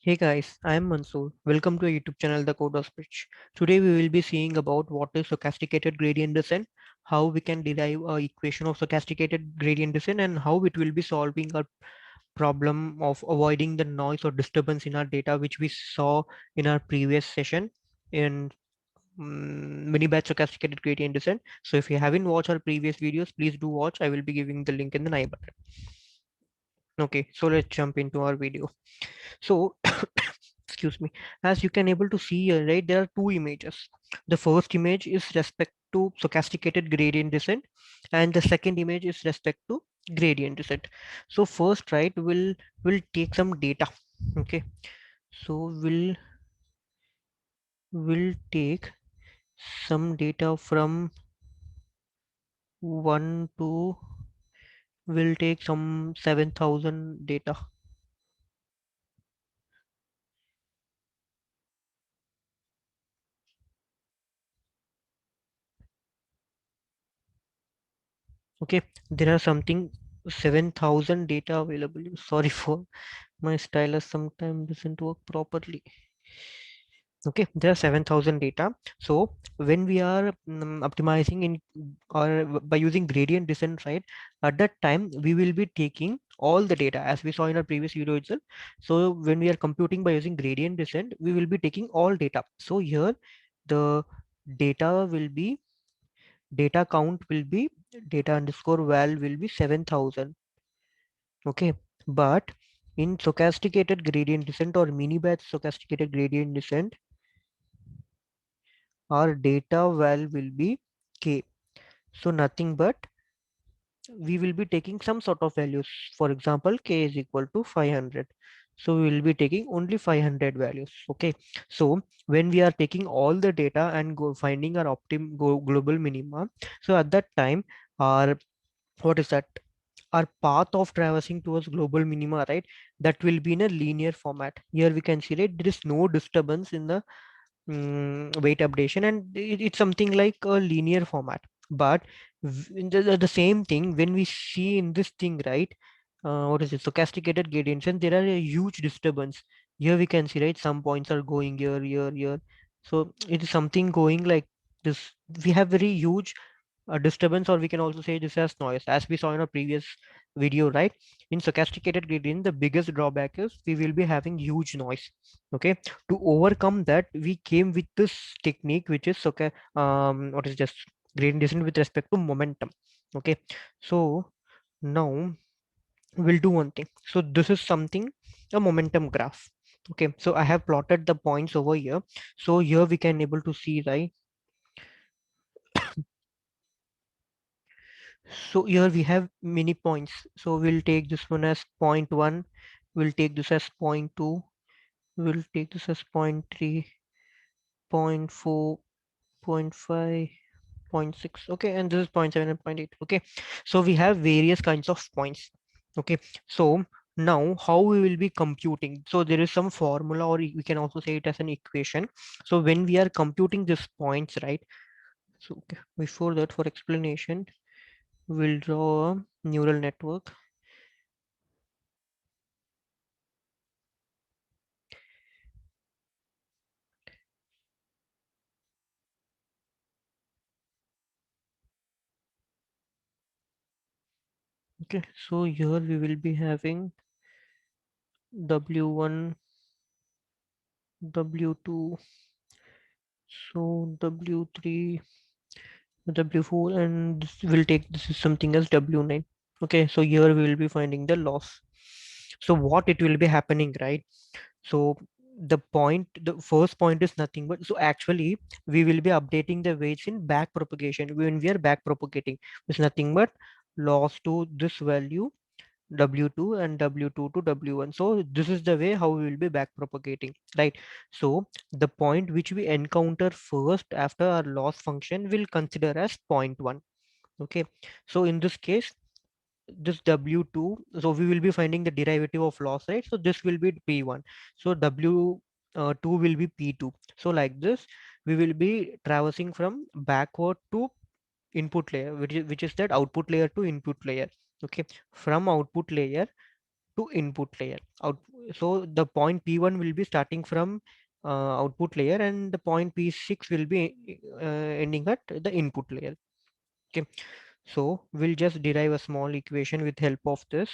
Hey guys, I am Mansoor. Welcome to our YouTube channel, The Code of Speech. Today we will be seeing about what is stochasticated gradient descent, how we can derive a equation of stochasticated gradient descent, and how it will be solving our problem of avoiding the noise or disturbance in our data, which we saw in our previous session in mini batch stochasticated gradient descent. So if you haven't watched our previous videos, please do watch. I will be giving the link in the I button. Okay, so let's jump into our video. So excuse me, as you can able to see here, right, there are two images. The first image is respect to stochasticated gradient descent, and the second image is respect to gradient descent. So first, right, we'll take some data. Okay, so we'll take some data from 1 to, we'll take some 7,000 data. Okay, there are something 7,000 data available. Sorry for my stylus sometimes doesn't work properly. Okay, there are 7,000 data. So when we are optimizing in or by using gradient descent, right, at that time we will be taking all the data as we saw in our previous video itself. So when we are computing by using gradient descent, we will be taking all data. So here the data will be, data count will be, data underscore val will be 7,000. Okay, but in stochasticated gradient descent or mini batch stochasticated gradient descent, our data val will be k. So nothing but we will be taking some sort of values. For example, k is equal to 500. So we will be taking only 500 values. Okay, so when we are taking all the data and go finding our global minima, so at that time our, what is that, our path of traversing towards global minima, right, that will be in a linear format. Here we can see, right, there is no disturbance in the weight updation, and it's something like a linear format. But in the same thing when we see in this thing, right, what is it, stochasticated gradients, and there are a huge disturbance. Here we can see, right, some points are going here. So it is something going like this. We have very huge disturbance, or we can also say this as noise, as we saw in a previous video, right. In stochasticated gradient, the biggest drawback is we will be having huge noise. Okay, to overcome that, we came with this technique, which is okay, what is just gradient descent with respect to momentum. Okay, so now we'll do one thing. So this is something, a momentum graph. Okay, so I have plotted the points over here. So here we can able to see, right. So here we have many points. So we'll take this one as point 1, we'll take this as point 2, we'll take this as point 3, point 4, point 5, point 6. Okay, and this is point 7 and point 8. Okay, so we have various kinds of points. Okay, so now how we will be computing, so there is some formula, or we can also say it as an equation. So when we are computing these points, right, so okay, before that, for explanation, we'll draw a neural network. Okay, so here we will be having W1, W2, so W3, W4, and we'll take this is something else, W9. Okay, so here we will be finding the loss. So what it will be happening, right? So the point, the first point is nothing but, so actually we will be updating the weights in back propagation. When we are back propagating, it's nothing but loss to this value W2 and W2 to W1. So this is the way how we will be back propagating, right? So the point which we encounter first after our loss function will consider as point 1. Okay, so in this case, this W2, so we will be finding the derivative of loss, right? So this will be P1. So W2 will be P2. So like this, we will be traversing from backward to input layer, which is that output layer to input layer. Okay, from output layer to input layer out. So the point P1 will be starting from output layer, and the point P6 will be ending at the input layer. Okay, so we'll just derive a small equation with help of this.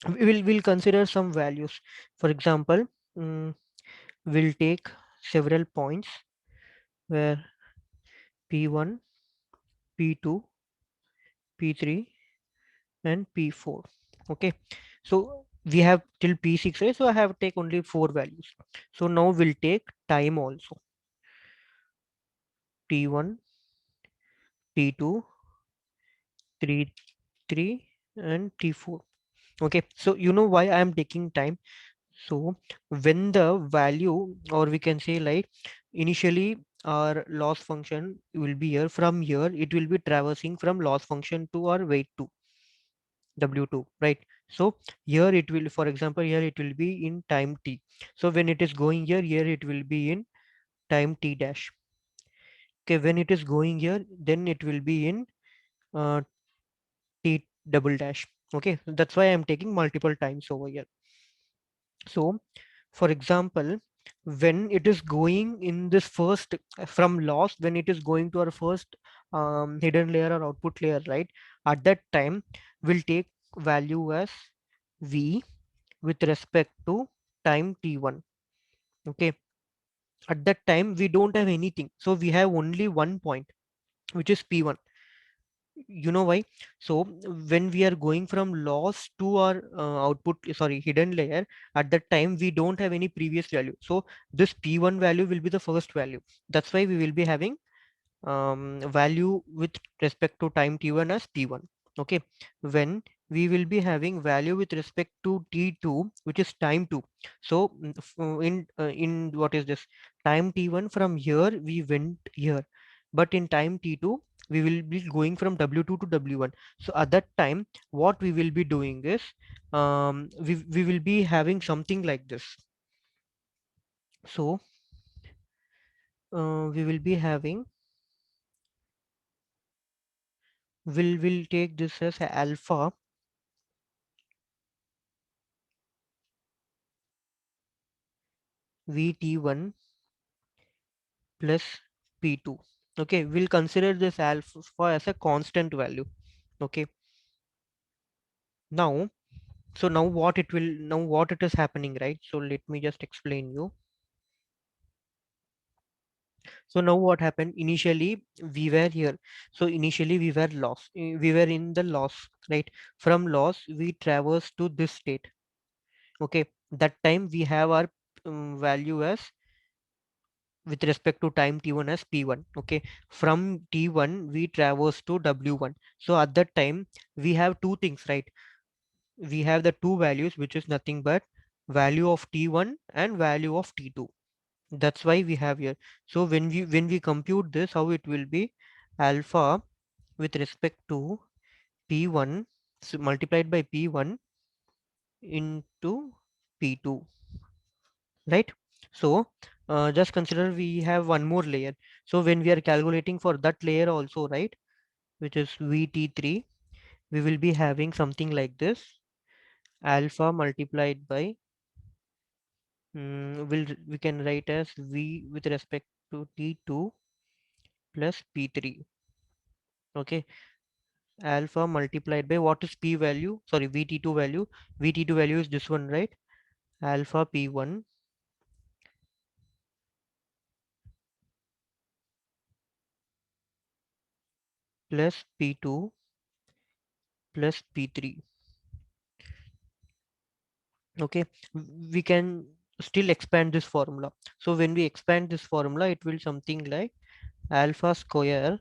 We'll consider some values. For example, mm, we'll take several points where P1, P2, P3, and P4. Okay, so we have till P6, right? So I have take only four values. So now we'll take time also. T1, T2, T3, and T4. Okay, so you know why I am taking time. So when the value, or we can say like initially our loss function will be here, from here it will be traversing from loss function to our wait to W2, right? So here it will, for example, here it will be in time t. So when it is going here, here it will be in time t dash. Okay, when it is going here, then it will be in uh, t double dash. Okay, that's why I'm taking multiple times over here. So for example, when it is going in this first from loss, when it is going to our first hidden layer or output layer, right? At that time, we'll take value as v with respect to time t1. Okay, at that time we don't have anything, so we have only one point, which is p1. You know why? So when we are going from loss to our output, sorry, hidden layer, at that time we don't have any previous value, so this p1 value will be the first value. That's why we will be having value with respect to time t1 as p1. Okay, when we will be having value with respect to t2, which is time 2. So in what is this time t1, from here we went here, but in time t2 we will be going from w2 to w1. So at that time what we will be doing is we will be having something like this. So we will be having, will take this as alpha vt1 plus p2. Okay, we'll consider this alpha as a constant value. Okay, now, so now what it will, now what it is happening, right? So let me just explain you. So now what happened, initially we were here. So initially we were lost, we were in the loss, right? From loss we traversed to this state. Okay, that time we have our value as with respect to time t1 as p1. Okay, from t1 we traverse to w1. So at that time we have two things, right? We have the two values, which is nothing but value of t1 and value of t2. That's why we have here. So when we compute this, how it will be, alpha with respect to p1, so multiplied by p1 into p2, right? So just consider we have one more layer. So when we are calculating for that layer also, right, which is vt3, we will be having something like this, alpha multiplied by we can write as v with respect to t2 plus p3. Okay, alpha multiplied by what is p value, sorry, vt2 value. Vt2 value is this one, right? Alpha p1 plus p2 plus p3. Okay, we can still expand this formula. So when we expand this formula, it will something like alpha square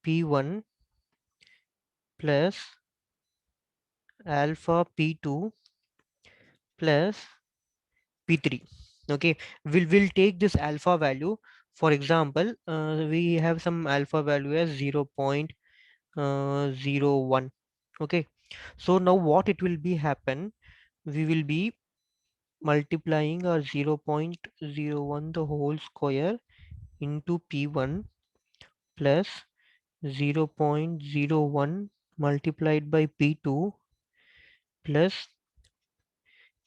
p1 plus alpha p2 plus p3. Okay, we'll take this alpha value. For example, we have some alpha value as 0.01. Okay, so now what it will be happen, we will be multiplying our 0.01 the whole square into p1 plus 0.01 multiplied by p2 plus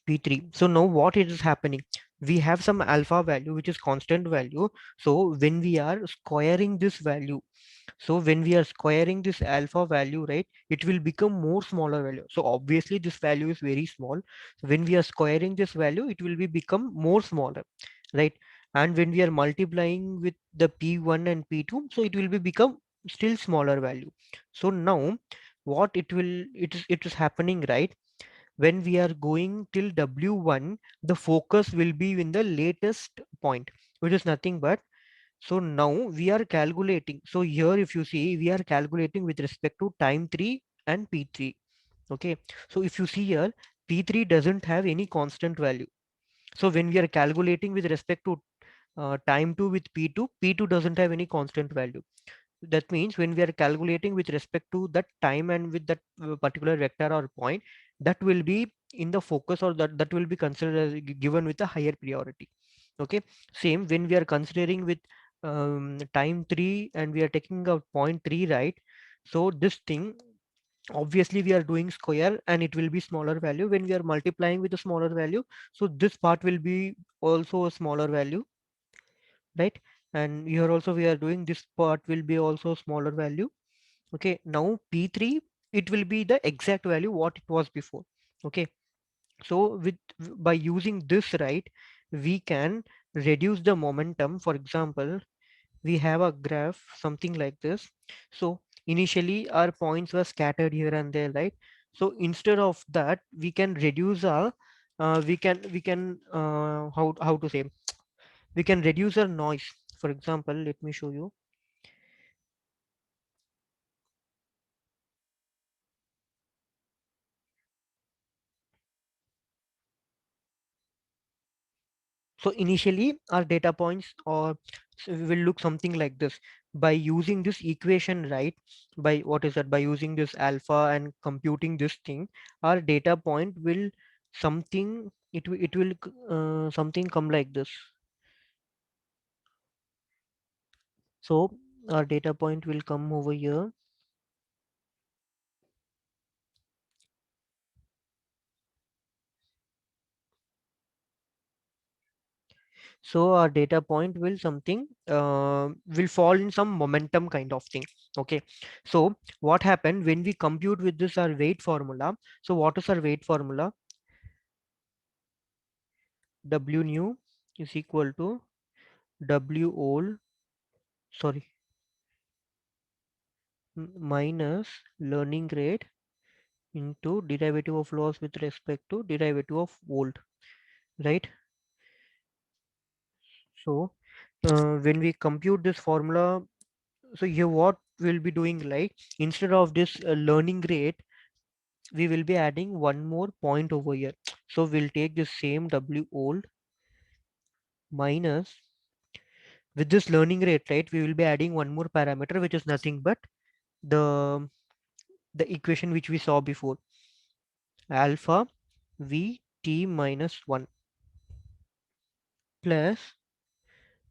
P3. So now what is happening? We have some alpha value which is constant value. So when we are squaring this value, so when we are squaring this alpha value, right, it will become more smaller value. So obviously this value is very small. So when we are squaring this value, it will be become more smaller, right? And when we are multiplying with the P1 and P2, so it will be become still smaller value. So now what it is happening, right? When we are going till W1, the focus will be in the latest point, which is nothing but, so now we are calculating. So here, if you see, we are calculating with respect to time 3 and P3. Okay. So if you see here, P3 doesn't have any constant value. So when we are calculating with respect to time 2 with P2, P2 doesn't have any constant value. That means when we are calculating with respect to that time and with that particular vector or point, that will be in the focus, or that will be considered as given with a higher priority. Okay. Same when we are considering with time 3 and we are taking out point 3, right? So this thing, obviously we are doing square and it will be smaller value when we are multiplying with a smaller value. So this part will be also a smaller value, right? And here also we are doing this part will be also smaller value. Okay, now P3, it will be the exact value what it was before. Okay, so by using this, right, we can reduce the momentum. For example, we have a graph something like this. So initially our points were scattered here and there, right? So instead of that, we can reduce our how to say, we can reduce our noise. For example, let me show you. So initially our data points or will look something like this. By using this equation, right? By what is that? By using this alpha and computing this thing, our data point will something, it will something come like this. So our data point will come over here. So our data point will something will fall in some momentum kind of thing. Okay. So what happened when we compute with this our weight formula? So what is our weight formula? W new is equal to W old, sorry, minus learning rate into derivative of loss with respect to derivative of old, right? So when we compute this formula, so here what we'll be doing, like instead of this learning rate, we will be adding one more point over here. So we'll take the same W old minus, with this learning rate, right, we will be adding one more parameter, which is nothing but the the equation which we saw before, alpha v t minus 1 plus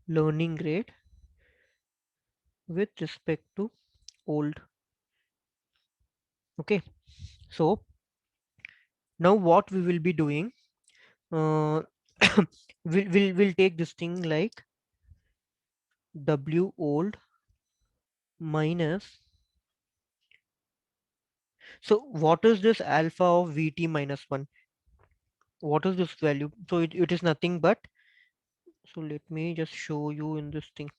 learning rate with respect to old. Okay, so now what we will be doing, uh, we'll take this thing like w old minus, so what is this alpha of vt minus 1? What is this value? So it is nothing but, so let me just show you in this thing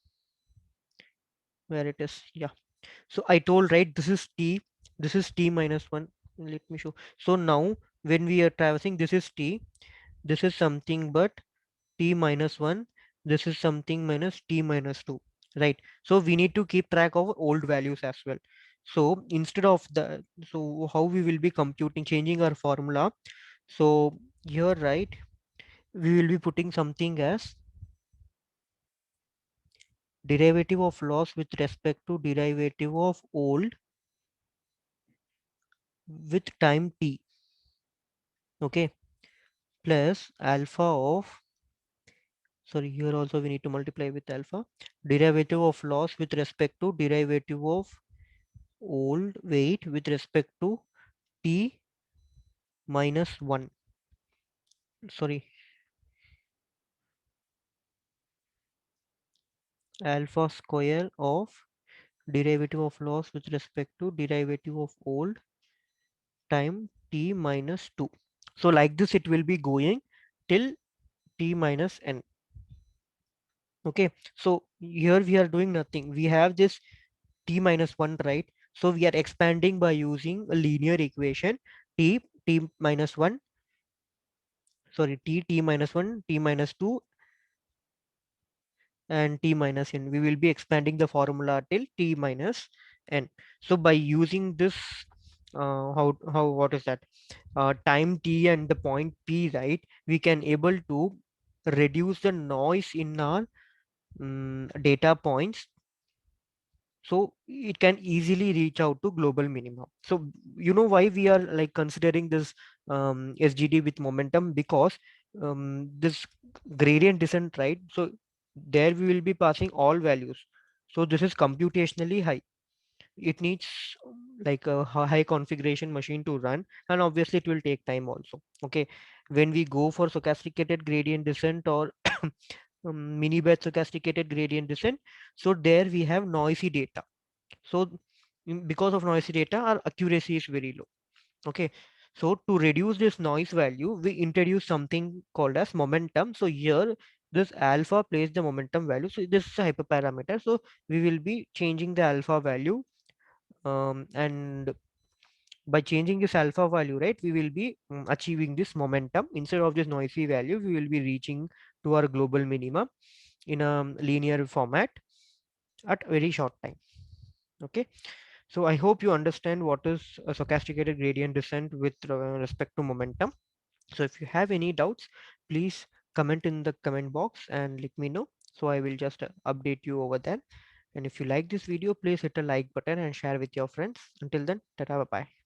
where it is. Yeah, so I told, right, this is t, this is t minus 1. Let me show. So now when we are traversing, this is t, this is something but t minus 1, this is something minus t minus 2, right? So we need to keep track of old values as well. So instead of the, so how we will be computing, changing our formula. So here, right, we will be putting something as derivative of loss with respect to derivative of old with time t. Okay, plus alpha of, sorry, here also we need to multiply with alpha, derivative of loss with respect to derivative of old weight with respect to t minus 1, sorry, alpha square of derivative of loss with respect to derivative of old time t minus 2. So like this it will be going till t minus n. Okay, so here we are doing nothing. We have this t minus 1, right? So we are expanding by using a linear equation t minus 1, sorry, t minus 1, t minus 2, and t minus n. We will be expanding the formula till t minus n. So by using this, how what is that? Time t and the point p, right? We can able to reduce the noise in our data points, so it can easily reach out to global minimum. So you know why we are like considering this SGD with momentum, because this gradient descent, right? So there we will be passing all values, so this is computationally high. It needs like a high configuration machine to run, and obviously it will take time also. Okay, when we go for stochasticated gradient descent or mini batch stochasticated gradient descent, so there we have noisy data. So because of noisy data, our accuracy is very low. Okay, so to reduce this noise value, we introduce something called as momentum. So here this alpha plays the momentum value, so this is a hyperparameter. So we will be changing the alpha value, and by changing this alpha value, right, we will be achieving this momentum. Instead of this noisy value, we will be reaching to our global minimum in a linear format at very short time. Okay, so I hope you understand what is a stochasticated gradient descent with respect to momentum. So if you have any doubts, please comment in the comment box and let me know, so I will just update you over there. And if you like this video, please hit a like button and share with your friends. Until then, tata, bye bye.